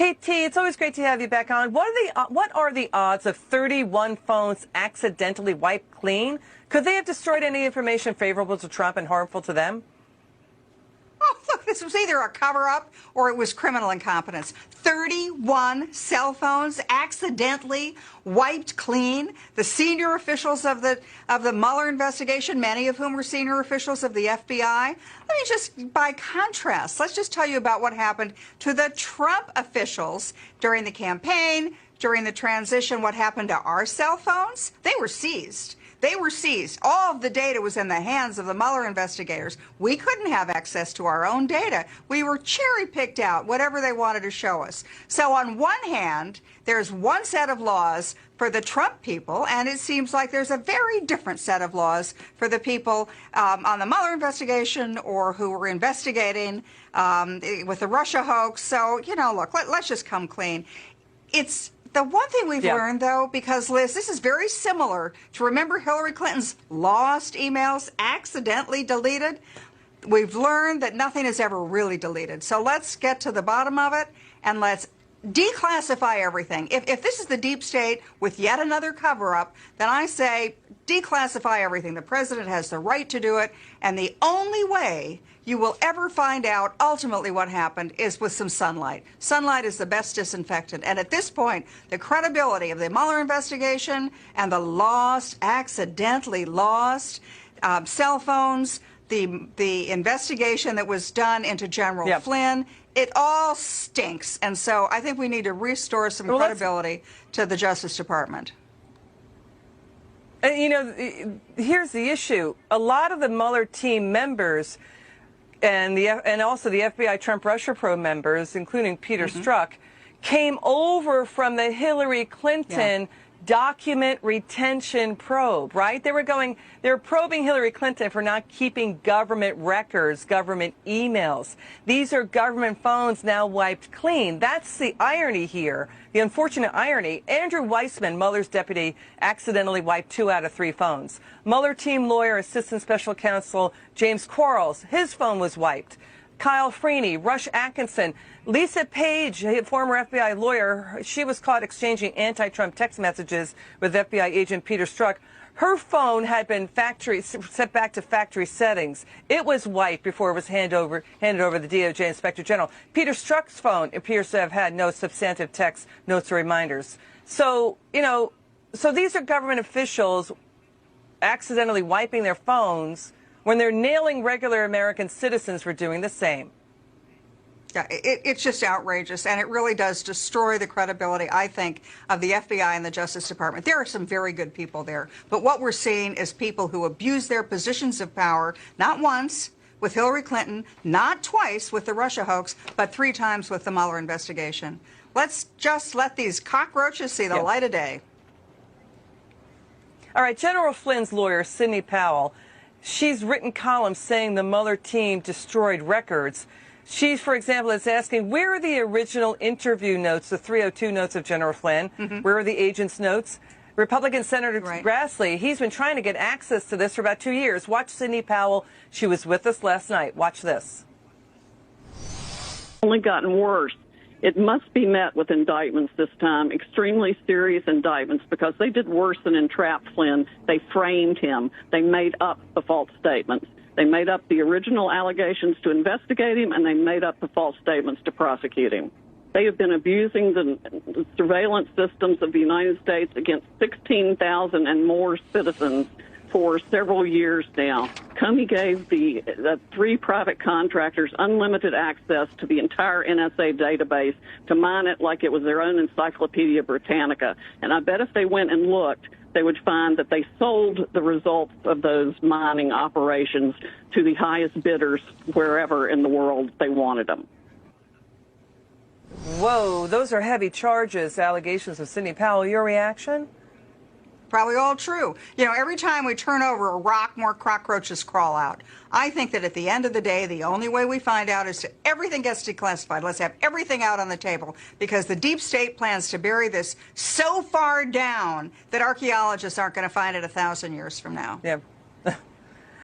KT, it's always great to have you back on. What are the odds of 31 phones accidentally wiped clean? Could they have destroyed any information favorable to Trump and harmful to them? Oh, look, this was either a cover-up or it was criminal incompetence. 31 cell phones accidentally wiped clean. The senior officials of the Mueller investigation, many of whom were senior officials of the FBI. Let me just, by contrast, let's just tell you about what happened to the Trump officials during the campaign, during the transition, what happened to our cell phones. They were seized. They were seized. All of the data was in the hands of the Mueller investigators. We couldn't have access to our own data. We were cherry-picked out, whatever they wanted to show us. So on one hand, there's one set of laws for the Trump people, and it seems like there's a very different set of laws for the people on the Mueller investigation or who were investigating with the Russia hoax. So, you know, look, let's just come clean. It's the one thing we've learned, though, because, Liz, this is very similar to, remember Hillary Clinton's lost emails accidentally deleted? We've learned that nothing is ever really deleted. So let's get to the bottom of it, and let's declassify everything. If this is the deep state with yet another cover-up, then I say declassify everything. The president has the right to do it, and the only way you will ever find out ultimately what happened is with some sunlight. Sunlight is the best disinfectant. And at this point, the credibility of the Mueller investigation and the accidentally lost cell phones, the investigation that was done into General Flynn, it all stinks. And so I think we need to restore some credibility to the Justice Department. You know, here's the issue. A lot of the Mueller team members and also the FBI Trump-Russia probe members, including Peter Strzok, came over from the Hillary Clinton document retention probe, right? They were probing Hillary Clinton for not keeping government records, government emails. These are government phones now wiped clean. That's the irony here, the unfortunate irony. Andrew Weissman, Mueller's deputy, accidentally wiped 2 out of 3 phones. Mueller team lawyer, Assistant Special Counsel James Quarles, his phone was wiped. Kyle Freeney, Rush Atkinson, Lisa Page, a former FBI lawyer, she was caught exchanging anti-Trump text messages with FBI agent Peter Strzok. Her phone had been set back to factory settings. It was wiped before it was handed over to the DOJ Inspector General. Peter Strzok's phone appears to have had no substantive text notes or reminders. So, you know, these are government officials accidentally wiping their phones when they're nailing regular American citizens for doing the same. Yeah, it's just outrageous, and it really does destroy the credibility, I think, of the FBI and the Justice Department. There are some very good people there, but what we're seeing is people who abuse their positions of power, not once with Hillary Clinton, not twice with the Russia hoax, but 3 times with the Mueller investigation. Let's just let these cockroaches see the light of day. All right, General Flynn's lawyer, Sidney Powell, she's written columns saying the Mueller team destroyed records. She, for example, is asking, where are the original interview notes, the 302 notes of General Flynn? Where are the agent's notes? Republican Senator Grassley, he's been trying to get access to this for about 2 years. Watch Sidney Powell. She was with us last night. Watch this. Only gotten worse. It must be met with indictments this time, extremely serious indictments, because they did worse than entrap Flynn. They framed him. They made up the false statements. They made up the original allegations to investigate him, and they made up the false statements to prosecute him. They have been abusing the surveillance systems of the United States against 16,000 and more citizens for several years now. Comey gave the 3 private contractors unlimited access to the entire NSA database to mine it like it was their own Encyclopedia Britannica. And I bet if they went and looked, they would find that they sold the results of those mining operations to the highest bidders wherever in the world they wanted them. Whoa, those are heavy charges, allegations of Sidney Powell. Your reaction? Probably all true. You know, every time we turn over a rock, more cockroaches crawl out. I think that at the end of the day, the only way we find out is everything gets declassified. Let's have everything out on the table, because the deep state plans to bury this so far down that archaeologists aren't going to find it 1,000 years from now. Yeah.